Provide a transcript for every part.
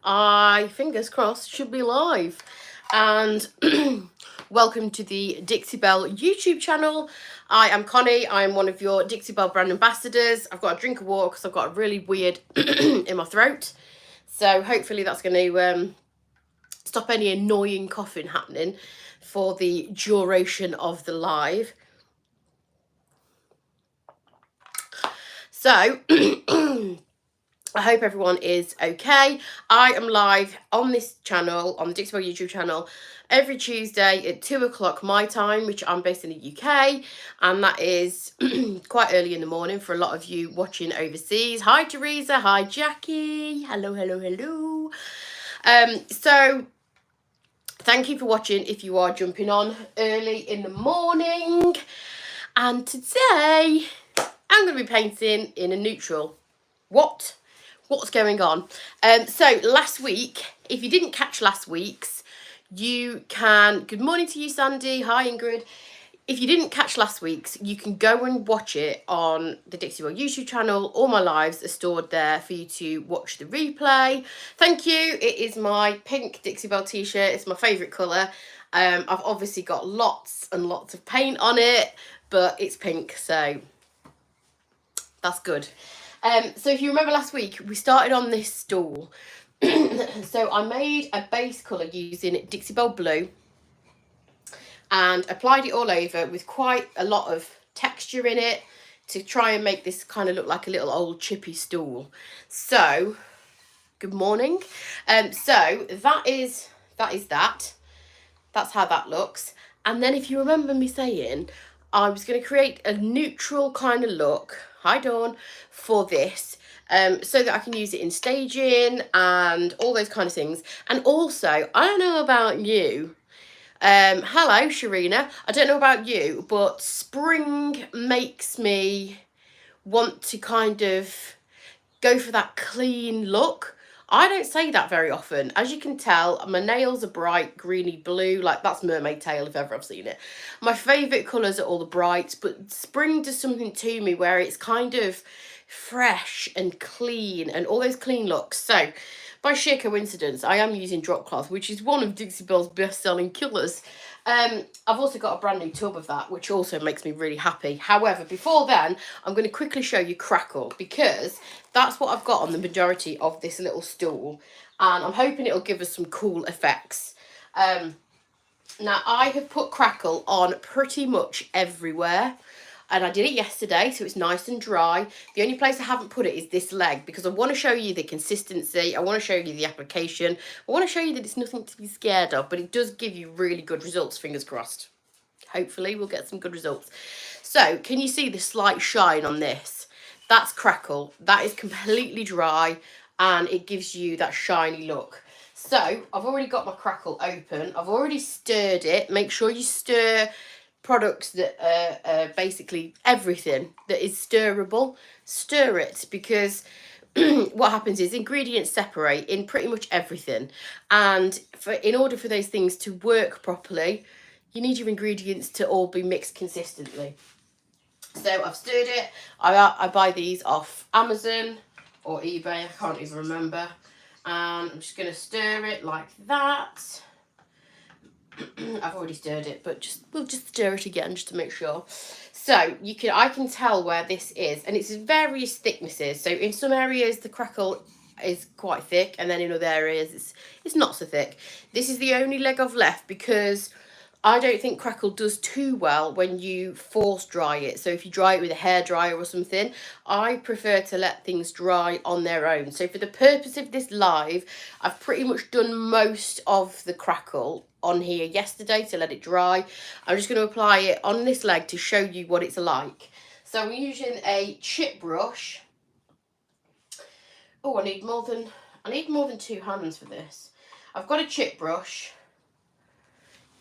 fingers crossed, should be live. And welcome to the Dixie Belle YouTube channel. I am Connie. I am one of your Dixie Belle brand ambassadors. I've got a drink of water because I've got a really weird in my throat. So hopefully that's going to stop any annoying coughing happening for the duration of the live. So I hope everyone is okay. I am live on this channel, on the Dixie Belle YouTube channel, every Tuesday at 2 o'clock my time, which I'm based in the UK, and that is quite early in the morning for a lot of you watching overseas. Hi Teresa, hi Jackie, hello, hello, hello. So thank you for watching if you are jumping on early in the morning. And today I'm going to be painting in a neutral. What's going on? So last week, if you didn't catch last week's, you can, good morning to you Sandy, hi Ingrid. If you didn't catch last week's, you can go and watch it on the Dixie Belle YouTube channel. All my lives are stored there for you to watch the replay. Thank you. It is my pink Dixie Belle t-shirt. It's my favourite colour. I've obviously got lots and lots of paint on it, but it's pink, so that's good. So if you remember last week, we started on this stool. So I made a base colour using Dixie Belle Blue and applied it all over with quite a lot of texture in it to try and make this kind of look like a little old chippy stool. So, good morning. So that is that. That's how that looks. And then if you remember me saying, I was going to create a neutral kind of look, hi Dawn, for this, so that I can use it in staging and all those kind of things. And also, I don't know about you, hello Sharina, I don't know about you, but spring makes me want to kind of go for that clean look. I don't say that very often. As you can tell, my nails are bright greeny blue, like that's mermaid tail if ever I've seen it. My favourite colours are all the brights, but spring does something to me where it's kind of fresh and clean and all those clean looks. So by sheer coincidence, I am using drop cloth, which is one of Dixie Belle's best-selling colours. I've also got a brand new tub of that, which also makes me really happy. However, before then, I'm going to quickly show you Crackle, because that's what I've got on the majority of this little stool, and I'm hoping it'll give us some cool effects. Now, I have put Crackle on pretty much everywhere, and I did it yesterday, so it's nice and dry. The only place I haven't put it is this leg, because I want to show you the consistency. I want to show you the application. I want to show you that it's nothing to be scared of, but it does give you really good results, fingers crossed. Hopefully we'll get some good results. So, can you see the slight shine on this? That's Crackle. That is completely dry, and it gives you that shiny look. So, I've already got my Crackle open. I've already stirred it. Make sure you stir products that are basically everything that is stirrable. Stir it, because what happens is ingredients separate in pretty much everything, and in order for those things to work properly, you need your ingredients to all be mixed consistently. So I've stirred it. I buy these off Amazon or eBay, I can't even remember, and I'm just going to stir it like that. I've already stirred it, but we'll just stir it again just to make sure. So I can tell where this is, and it's various thicknesses. So in some areas the Crackle is quite thick, and then in other areas it's not so thick. This is the only leg I've left because I don't think Crackle does too well when you force dry it. So if you dry it with a hairdryer or something, I prefer to let things dry on their own. So for the purpose of this live, I've pretty much done most of the Crackle on here yesterday to let it dry. I'm just going to apply it on this leg to show you what it's like. So I'm using a chip brush. Oh, I need more than two hands for this. I've got a chip brush.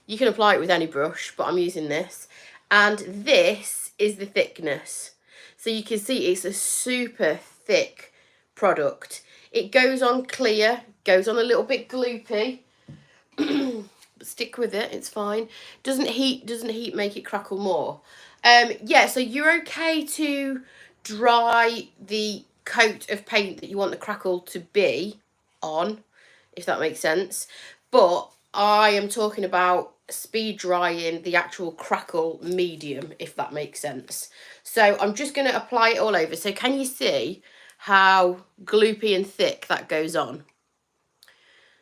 You can apply it with any brush, but I'm using this. And this is the thickness. So you can see it's a super thick product. It goes on clear, goes on a little bit gloopy. But stick with it, it's fine. Doesn't heat make it crackle more. Yeah, so you're okay to dry the coat of paint that you want the Crackle to be on if that makes sense. But I am talking about speed drying the actual Crackle medium, if that makes sense. So I'm just going to apply it all over. So can you see how gloopy and thick that goes on?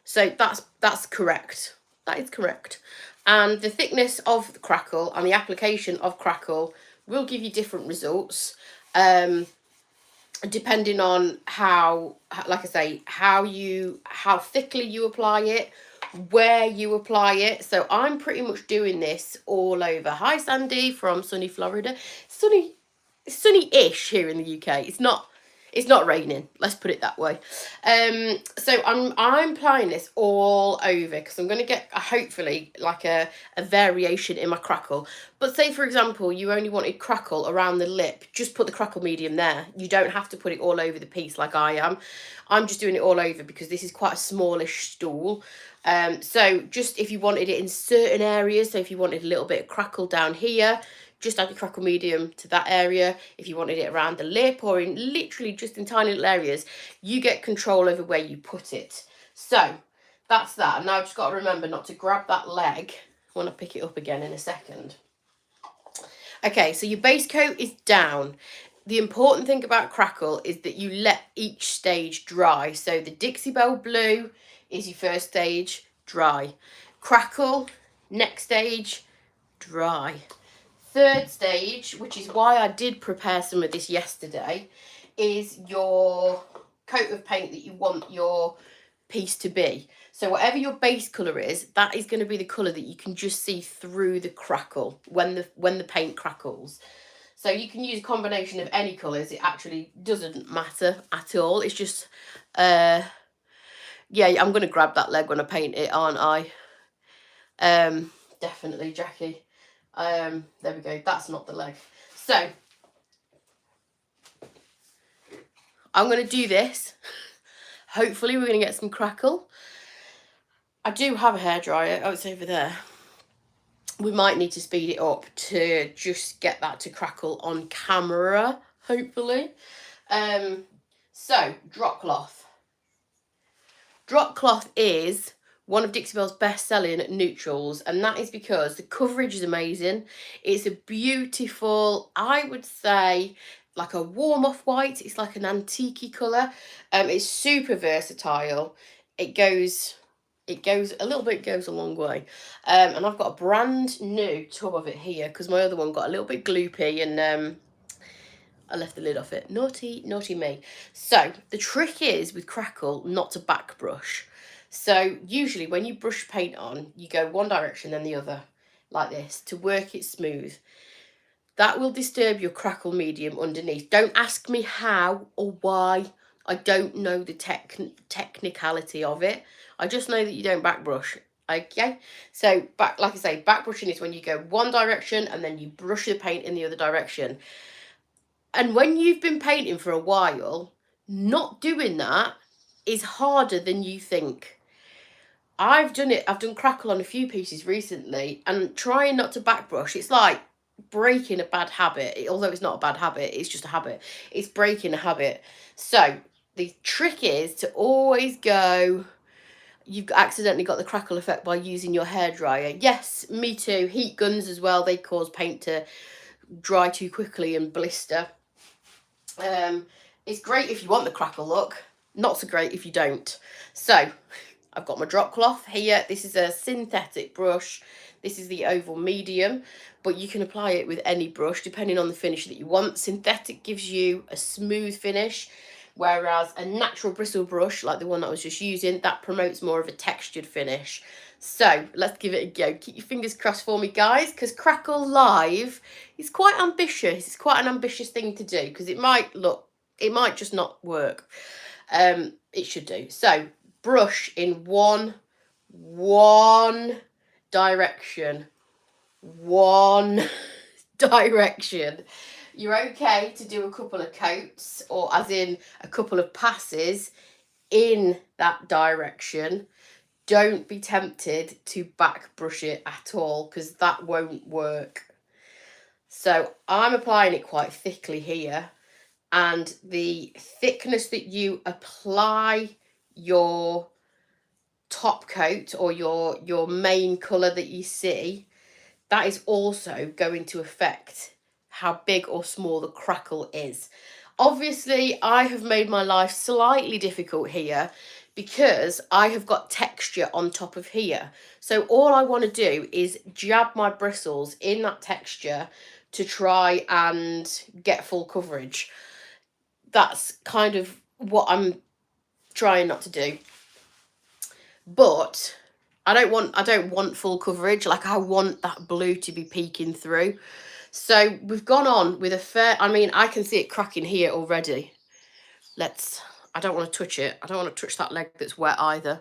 So that's correct. That is correct. And the thickness of the Crackle and the application of Crackle will give you different results. Depending on how, like I say, how thickly you apply it, where you apply it. So I'm pretty much doing this all over. Hi Sandy from sunny Florida. Sunny-ish here in the UK. It's not raining, let's put it that way. So I'm applying this all over because I'm going to get hopefully like a variation in my Crackle. But say for example you only wanted Crackle around the lip, just put the Crackle medium there. You don't have to put it all over the piece like I am. I'm just doing it all over because this is quite a smallish stool. So just if you wanted it in certain areas, so if you wanted a little bit of Crackle down here, just add your Crackle medium to that area. If you wanted it around the lip or in literally just in tiny little areas, you get control over where you put it. So that's that. And now I've just got to remember not to grab that leg when I pick it up again in a second. Okay, so your base coat is down. The important thing about Crackle is that you let each stage dry. So the Dixie Belle Blue is your first stage, dry. Crackle, next stage, dry. Third stage, which is why I did prepare some of this yesterday, is your coat of paint that you want your piece to be. So whatever your base colour is, that is going to be the colour that you can just see through the Crackle when the paint crackles. So you can use a combination of any colours. It actually doesn't matter at all. It's just, yeah, I'm going to grab that leg when I paint it, aren't I? Definitely, Jackie. There we go. That's not the leg. So I'm going to do this. Hopefully we're going to get some Crackle. I do have a hairdryer. Oh, it's over there. We might need to speed it up to just get that to Crackle on camera, hopefully. So drop cloth. Drop cloth is one of Dixie Belle's best-selling neutrals, and that is because the coverage is amazing. It's a beautiful, I would say, like a warm off-white. It's like an antique-y colour. It's super versatile. It goes a little bit, goes a long way. And I've got a brand new tub of it here because my other one got a little bit gloopy and I left the lid off it. Naughty me. So the trick is with Crackle not to back brush. So usually when you brush paint on, you go one direction then the other, like this, to work it smooth. That will disturb your Crackle medium underneath. Don't ask me how or why. I don't know the technicality of it. I just know that you don't back brush. Okay, so like I say, back brushing is when you go one direction and then you brush the paint in the other direction. And when you've been painting for a while, not doing that is harder than you think. I've done Crackle on a few pieces recently, and trying not to back brush, it's like breaking a bad habit. Although it's not a bad habit, it's just a habit. It's breaking a habit. So the trick is to always go, you've accidentally got the Crackle effect by using your hairdryer. Yes, me too. Heat guns as well, they cause paint to dry too quickly and blister. It's great if you want the Crackle look, not so great if you don't. So I've got my drop cloth here. This is a synthetic brush. This is the oval medium, but you can apply it with any brush depending on the finish that you want. Synthetic gives you a smooth finish, whereas a natural bristle brush, like the one that I was just using, that promotes more of a textured finish. So let's give it a go. Keep your fingers crossed for me, guys, because Crackle Live is quite ambitious. It's quite an ambitious thing to do because it might just not work. It should do. So brush in one direction. One direction. You're okay to do a couple of coats, or as in a couple of passes in that direction. Don't be tempted to back brush it at all because that won't work. So I'm applying it quite thickly here, and the thickness that you apply your top coat or your main colour that you see, that is also going to affect how big or small the crackle is. Obviously, I have made my life slightly difficult here because I have got texture on top of here. So all I want to do is jab my bristles in that texture to try and get full coverage. That's kind of what I'm trying not to do. But I don't want full coverage. Like, I want that blue to be peeking through. So we've gone on with a fair, I mean, I can see it cracking here already. I don't want to touch it. I don't want to touch that leg that's wet either.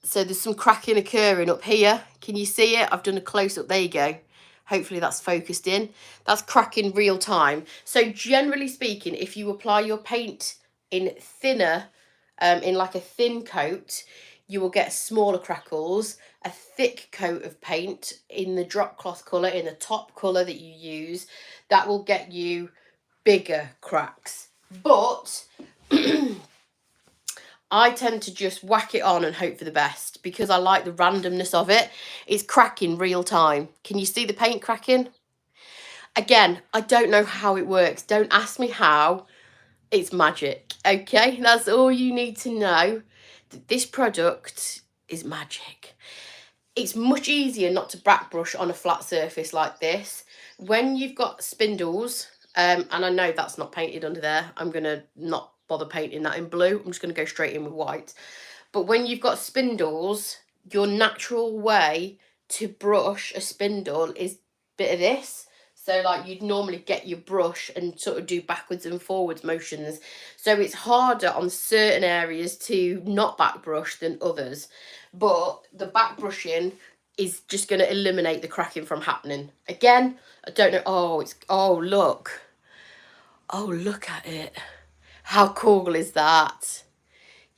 So there's some cracking occurring up here. Can you see it? I've done a close up. There you go. Hopefully that's focused in. That's cracking real time. So generally speaking, if you apply your paint in thinner, in like a thin coat, you will get smaller crackles. A thick coat of paint in the drop cloth colour, in the top colour that you use, that will get you bigger cracks. But I tend to just whack it on and hope for the best because I like the randomness of it. It's cracking real time. Can you see the paint cracking? Again, I don't know how it works. Don't ask me how. It's magic. Okay, that's all you need to know. That this product is magic. It's much easier not to back brush on a flat surface like this. When you've got spindles, and I know that's not painted under there, I'm going to not bother painting that in blue. I'm just going to go straight in with white. But when you've got spindles, your natural way to brush a spindle is a bit of this. So like you'd normally get your brush and sort of do backwards and forwards motions. So it's harder on certain areas to not back brush than others. But the back brushing is just going to eliminate the cracking from happening. Again, I don't know. Oh, look. Oh, look at it. How cool is that?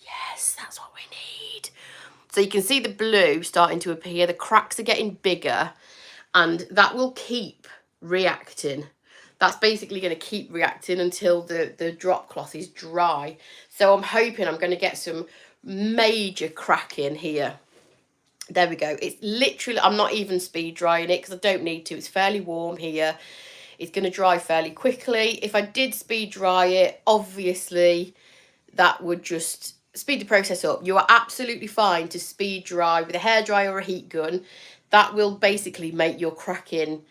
Yes, that's what we need. So you can see the blue starting to appear. The cracks are getting bigger, and that will keep reacting. That's basically going to keep reacting until the drop cloth is dry. So I'm hoping I'm going to get some major cracking here. There we go. It's literally, I'm not even speed drying it because I don't need to. It's fairly warm here. It's going to dry fairly quickly. If I did speed dry it, obviously that would just speed the process up. You are absolutely fine to speed dry with a hairdryer or a heat gun. That will basically make your cracking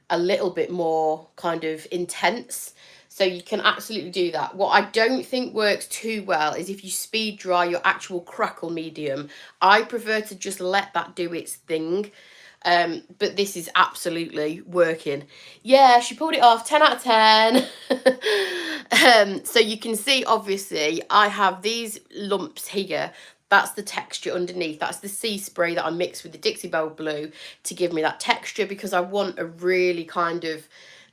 a little bit more kind of intense. So you can absolutely do that. What I don't think works too well is if you speed dry your actual crackle medium. I prefer to just let that do its thing. But this is absolutely working. Yeah, she pulled it off. 10 out of 10. So you can see, obviously, I have these lumps here. That's the texture underneath. That's the sea spray that I mixed with the Dixie Belle blue to give me that texture, because I want a really kind of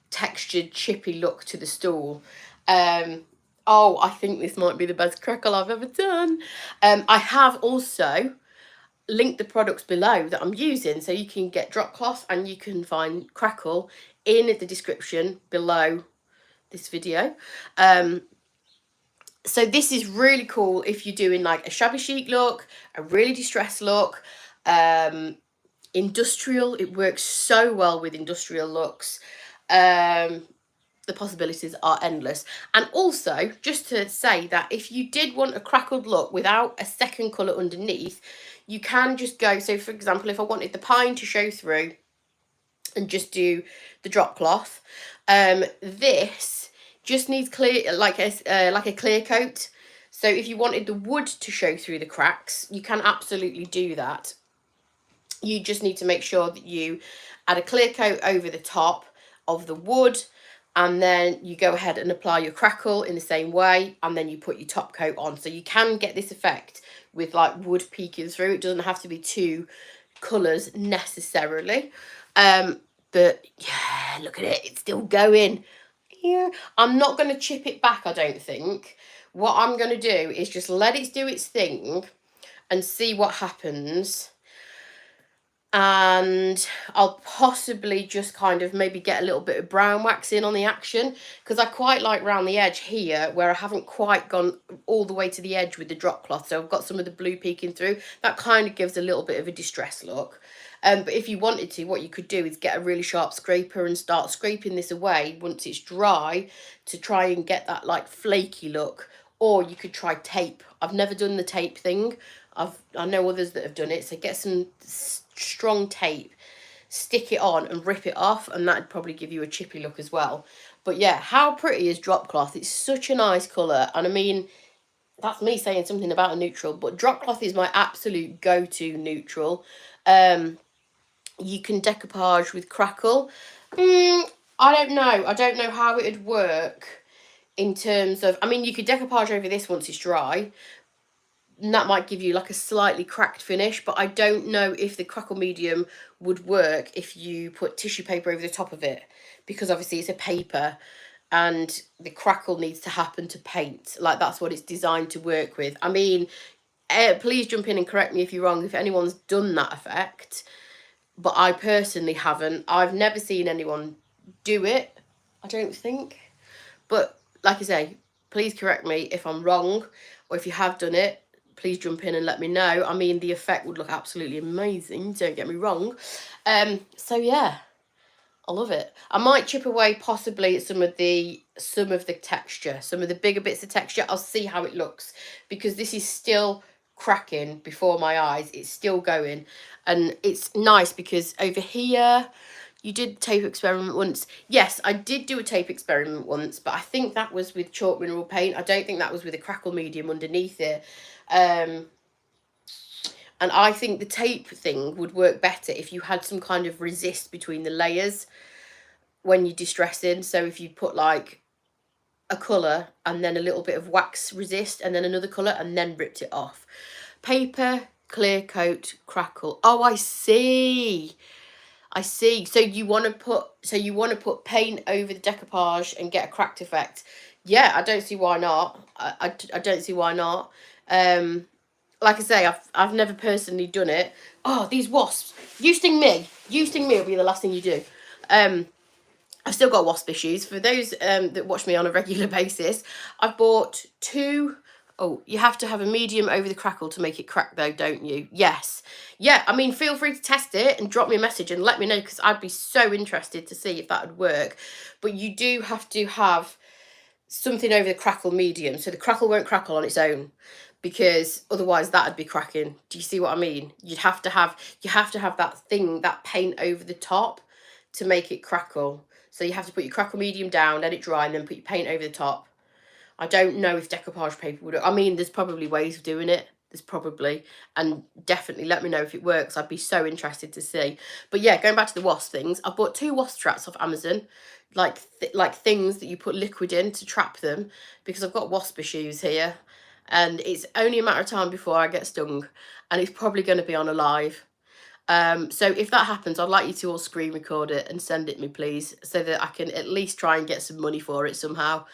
textured, chippy look to the stool. Oh, I think this might be the best crackle I've ever done. I have also link the products below that I'm using, so you can get drop cloth and you can find Crackle in the description below this video. So this is really cool if you're doing like a shabby chic look, a really distressed look, industrial. It works so well with industrial looks. The possibilities are endless. And also, just to say that if you did want a crackled look without a second colour underneath, you can just go, so for example, if I wanted the pine to show through and just do the drop cloth, this just needs clear, like a clear coat. So if you wanted the wood to show through the cracks, you can absolutely do that. You just need to make sure that you add a clear coat over the top of the wood, and then you go ahead and apply your crackle in the same way, and then you put your top coat on. So you can get this effect with like wood peeking through. It doesn't have to be two colours necessarily. But yeah, look at it. It's still going. Yeah. I'm not going to chip it back, I don't think. What I'm going to do is just let it do its thing and see what happens. And I'll possibly just kind of maybe get a little bit of brown wax in on the action, because I quite like round the edge here where I haven't quite gone all the way to the edge with the drop cloth, so I've got some of the blue peeking through. That kind of gives a little bit of a distressed look. But if you wanted to, what you could do is get a really sharp scraper and start scraping this away once it's dry, to try and get that like flaky look. Or you could try tape. I've never done the tape thing. I know others that have done it. So get some strong tape, stick it on and rip it off, and that'd probably give you a chippy look as well. But yeah, how pretty is drop cloth? It's such a nice colour. And I mean, that's me saying something about a neutral, but drop cloth is my absolute go-to neutral. You can decoupage with Crackle. I don't know. I don't know how it would work in terms of, I mean, you could decoupage over this once it's dry, and that might give you like a slightly cracked finish, but I don't know if the Crackle medium would work if you put tissue paper over the top of it, because obviously it's a paper and the crackle needs to happen to paint. Like, that's what it's designed to work with. I mean, please jump in and correct me if you're wrong, if anyone's done that effect, but I personally haven't. I've never seen anyone do it, I don't think. But like I say, please correct me if I'm wrong, or if you have done it, please jump in and let me know. I mean, the effect would look absolutely amazing, don't get me wrong. So yeah, I love it. I might chip away possibly at some of the texture, some of the bigger bits of texture. I'll see how it looks, because this is still cracking before my eyes. It's still going, and it's nice because over here, you did a tape experiment once. Yes, I did do a tape experiment once, but I think that was with chalk mineral paint. I don't think that was with a Crackle medium underneath it. And I think the tape thing would work better if you had some kind of resist between the layers when you're distressing. So if you put like a colour and then a little bit of wax resist and then another colour and then ripped it off. Paper, clear coat, Crackle. Oh, I see. I see. So you want to put paint over the decoupage and get a cracked effect. Yeah, I don't see why not. I don't see why not. Like I say, I've never personally done it. Oh, these wasps. You sting me. You sting me will be the last thing you do. I've still got wasp issues. For those that watch me on a regular basis, I've bought two. Oh, you have to have a medium over the Crackle to make it crack though, don't you? Yes. Yeah, I mean, feel free to test it and drop me a message and let me know, because I'd be so interested to see if that would work. But you do have to have something over the Crackle medium, so the Crackle won't crackle on its own, because otherwise that'd be cracking. Do you see what I mean? You have to have that thing, that paint over the top to make it crackle. So you have to put your Crackle medium down, let it dry, and then put your paint over the top. I don't know if decoupage paper would. I mean, there's probably ways of doing it. There's probably, and definitely let me know if it works. I'd be so interested to see. But yeah, going back to the wasp things, I bought 2 wasp traps off Amazon, like things that you put liquid in to trap them, because I've got wasp issues here, and it's only a matter of time before I get stung, and it's probably going to be on a live. So if that happens, I'd like you to all screen record it and send it me, please, so that I can at least try and get some money for it somehow.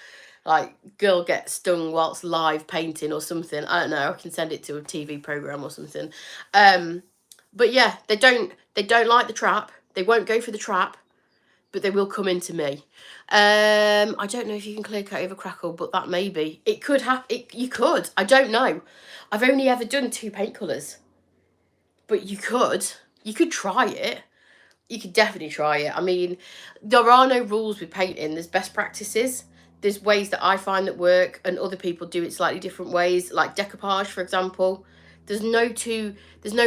Like, girl gets stung whilst live painting or something. I don't know. I can send it to a TV program or something. But yeah, they don't like the trap. They won't go for the trap, but they will come into me. I don't know if you can clear coat over Crackle, but that may be. It could happen. You could. I don't know. I've only ever done 2 paint colours, but you could try it. You could definitely try it. I mean, there are no rules with painting. There's best practices. There's ways that I find that work, and other people do it slightly different ways, like decoupage, for example. There's no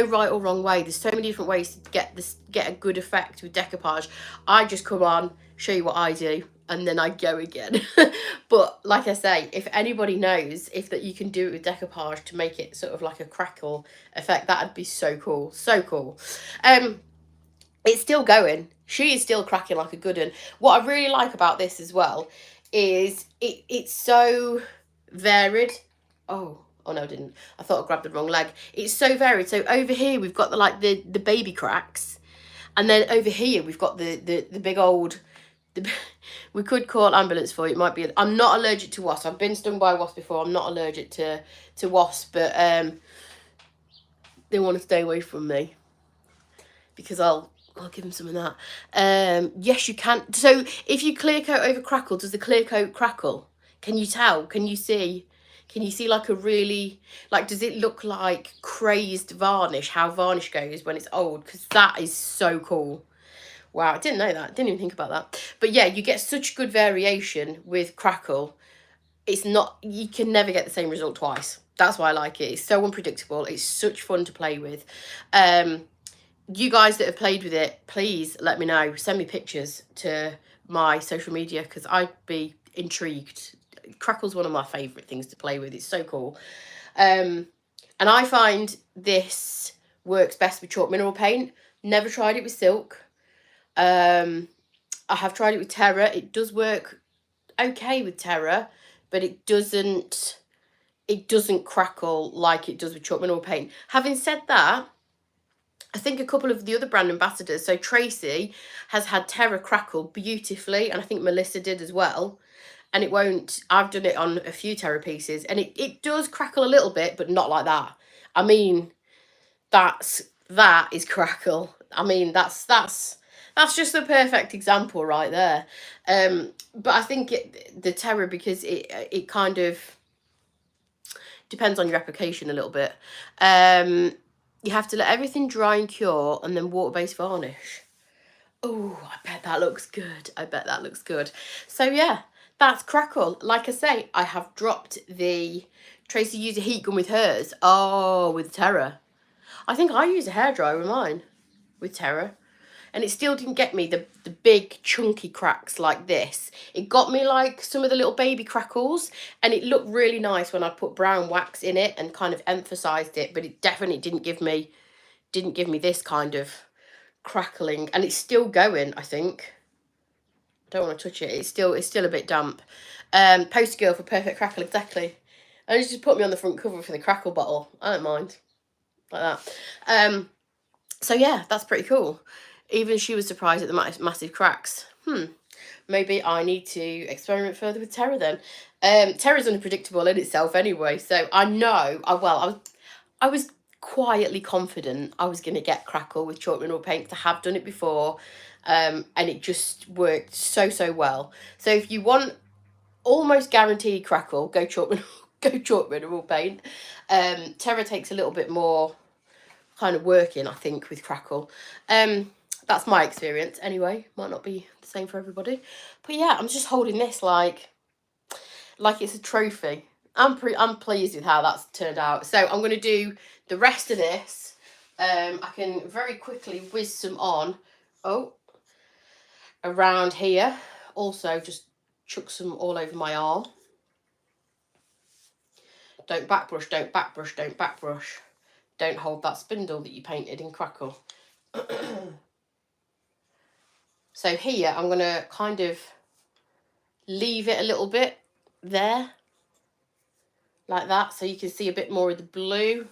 right or wrong way. There's so many different ways to get a good effect with decoupage. I just come on, show you what I do, and then I go again. But like I say, if anybody knows that you can do it with decoupage to make it sort of like a Crackle effect, that'd be so cool. So cool. It's still going. She is still cracking like a good one. What I really like about this as well is it's so varied. Oh no, I didn't. I thought I grabbed the wrong leg. It's so varied. So over here we've got the baby cracks, and then over here we've got the big old. We could call ambulance for it. It might be. I'm not allergic to wasps. I've been stung by a wasp before. I'm not allergic to wasps, but they want to stay away from me. because I'll give him some of that. Yes, you can. So if you clear coat over Crackle, does the clear coat crackle? Can you tell? Can you see? Can you see like a really, like, does it look like crazed varnish, how varnish goes when it's old? Because that is so cool. Wow, I didn't know that. Didn't even think about that. But yeah, you get such good variation with Crackle. It's not, you can never get the same result twice. That's why I like it. It's so unpredictable. It's such fun to play with. You guys that have played with it, please let me know. Send me pictures to my social media because I'd be intrigued. Crackle's one of my favourite things to play with. It's so cool. And I find this works best with chalk mineral paint. Never tried it with silk. I have tried it with Terra. It does work okay with Terra, but it doesn't crackle like it does with chalk mineral paint. Having said that, I think a couple of the other brand ambassadors, so Tracy has had Terra crackle beautifully, and I think Melissa did as well. And it won't, I've done it on a few Terra pieces, and it does crackle a little bit, but not like that. I mean, that is crackle. I mean, that's just the perfect example right there. But I think the Terra, because it kind of depends on your application a little bit. You have to let everything dry and cure, and then water-based varnish. Oh, I bet that looks good. I bet that looks good. So yeah, that's Crackle. Like I say, I have dropped the Tracy used a heat gun with hers. Oh, with Terra. I think I used a hairdryer with mine with Terra. And it still didn't get me the big chunky cracks like this. It got me like some of the little baby crackles, and it looked really nice when I put brown wax in it and kind of emphasized it, but it definitely didn't give me this kind of crackling. And it's still going, I think. Don't want to touch it. It's still a bit damp. Poster girl for perfect crackle, exactly. And just put me on the front cover for the crackle bottle. I don't mind. Like that. So yeah, that's pretty cool. Even she was surprised at the massive cracks. Maybe I need to experiment further with Terra then. Terra's unpredictable in itself anyway, so I know, I was quietly confident I was going to get Crackle with chalk mineral paint because I have done it before, and it just worked so well. So if you want almost guaranteed Crackle, go chalk mineral paint. Terra takes a little bit more kind of working, I think, with Crackle. That's my experience anyway. Might not be the same for everybody, but yeah, I'm just holding this like it's a trophy. I'm pleased with how that's turned out. So I'm going to do the rest of this. I can very quickly whiz some on. Oh, around here. Also, just chuck some all over my arm. Don't backbrush, don't backbrush, don't backbrush. Don't hold that spindle that you painted in Crackle. So here, I'm going to kind of leave it a little bit there. Like that, so you can see a bit more of the blue.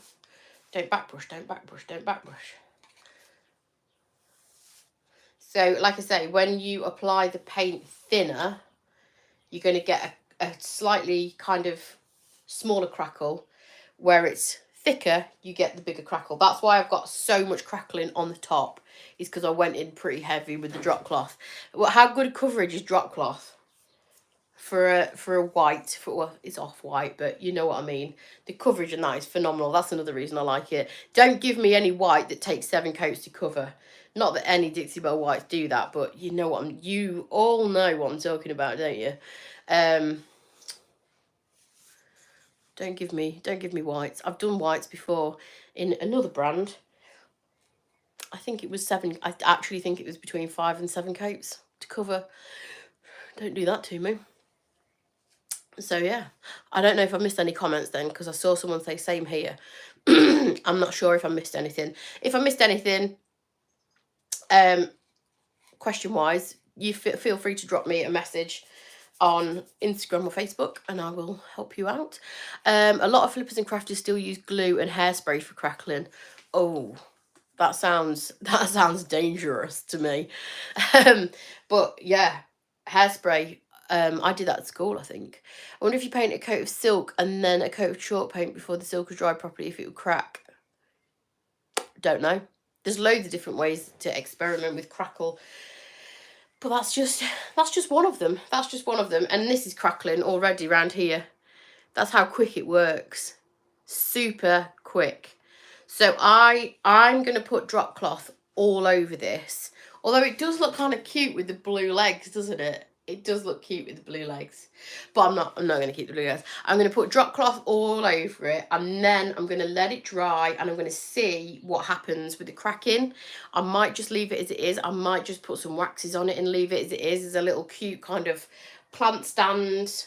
Don't backbrush, don't backbrush, don't backbrush. So, like I say, when you apply the paint thinner, you're going to get a slightly kind of smaller crackle. Where it's thicker, you get the bigger crackle. That's why I've got so much crackling on the top, is because I went in pretty heavy with the drop cloth. Well, how good coverage is drop cloth? For a white, well, it's off white, but you know what I mean. The coverage in that is phenomenal. That's another reason I like it. Don't give me any white that takes 7 coats to cover. Not that any Dixie Belle whites do that, but you know what you all know what I'm talking about, don't you? Don't give me whites. I've done whites before in another brand. I think it was 7. I actually think it was between 5 and 7 coats to cover. Don't do that to me. So yeah, I don't know if I missed any comments then, because I saw someone say same here. I'm not sure if I missed anything. If I missed anything, question wise, you feel free to drop me a message on Instagram or Facebook, and I will help you out. A lot of flippers and crafters still use glue and hairspray for crackling. Oh, that sounds dangerous to me. But yeah, hairspray. I did that at school, I think. I wonder if you paint a coat of silk and then a coat of chalk paint before the silk was dried properly, if it would crack. Don't know. There's loads of different ways to experiment with Crackle, but that's just one of them. That's just one of them. And this is crackling already around here. That's how quick it works. Super quick. So I'm going to put drop cloth all over this. Although it does look kind of cute with the blue legs, doesn't it? It does look cute with the blue legs. But I'm not going to keep the blue legs. I'm going to put drop cloth all over it, and then I'm going to let it dry, and I'm going to see what happens with the cracking. I might just leave it as it is. I might just put some waxes on it and leave it as it is, as a little cute kind of plant stand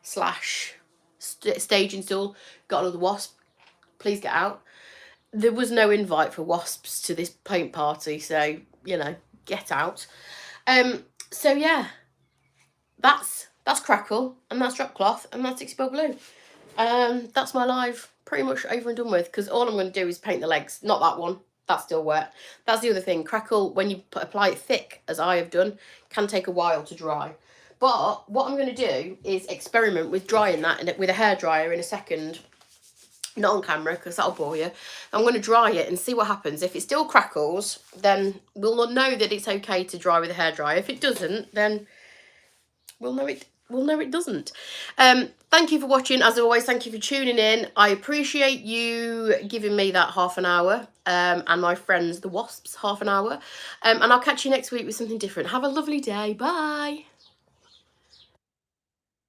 slash staging stool. Got another wasp. Please get out. There was no invite for wasps to this paint party, so, you know, get out. So yeah, that's Crackle, and that's drop cloth, and that's Dixie Belle Blue. That's my live pretty much over and done with, because all I'm going to do is paint the legs. Not that one. That's still wet. That's the other thing. Crackle, when you apply it thick, as I have done, can take a while to dry. But what I'm going to do is experiment with drying that with a hairdryer in a second. Not on camera, because that'll bore you. I'm going to dry it and see what happens. If it still crackles, then we'll know that it's okay to dry with a hairdryer. If it doesn't, then we'll know it doesn't. Thank you for watching. As always, thank you for tuning in. I appreciate you giving me that half an hour, and my friends, the wasps, half an hour. And I'll catch you next week with something different. Have a lovely day. Bye.